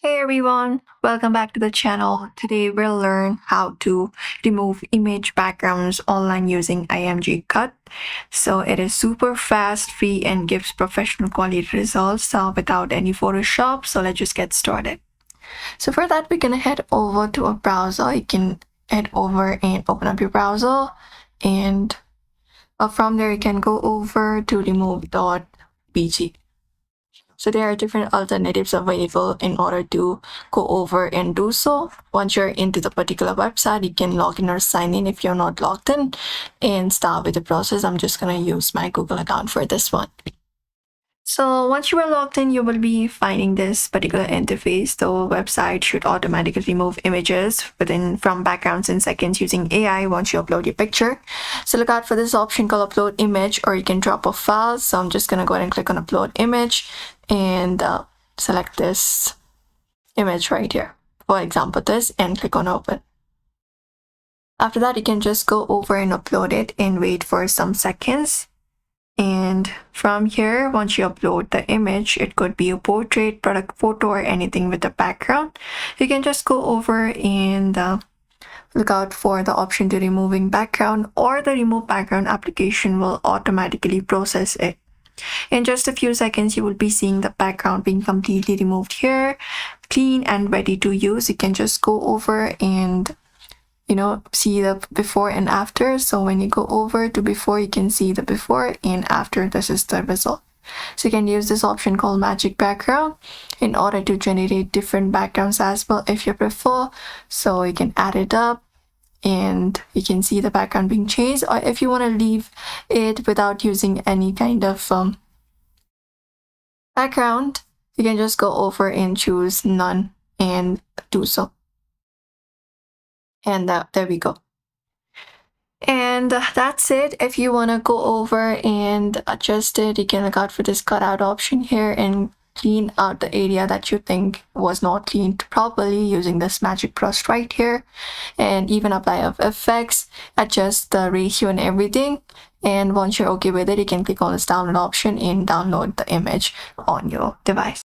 Hey everyone, welcome back to the channel. Today we'll learn how to remove image backgrounds online using IMG CUT. So it is super fast, free, and gives professional quality results without any Photoshop. So let's just get started. So for that, we're gonna head over to a browser. You can head over and open up your browser, and from there you can go over to remove.bg. So there are different alternatives available in order to go over and do so. Once you're into the particular website, you can log in or sign in if you're not logged in and start with the process. I'm just going to use my Google account for this one. So once you are logged in, you will be finding this particular interface. The website should automatically remove images from backgrounds in seconds using AI once you upload your picture. So look out for this option called upload image, or you can drop a file. So I'm just going to go ahead and click on upload image and select this image right here. For example, this, and click on open. After that, you can just go over and upload it and wait for some seconds. And from here, once you upload the image, it could be a portrait, product photo, or anything with the background. You can just go over and look out for the option to removing background, or the remove background application will automatically process it. In just a few seconds, you will be seeing the background being completely removed here, clean and ready to use. You can just go over and see the before and after. So when you go over to before, you can see the before and after. This is the result. So you can use this option called magic background in order to generate different backgrounds as well if you prefer. So you can add it up and you can see the background being changed, or if you want to leave it without using any kind of background, you can just go over and choose none and do so. And there we go. And that's it. If you want to go over and adjust it, you can look out for this cutout option here and clean out the area that you think was not cleaned properly using this magic brush right here, and even apply effects, adjust the ratio and everything. And once you're okay with it, you can click on this download option and download the image on your device.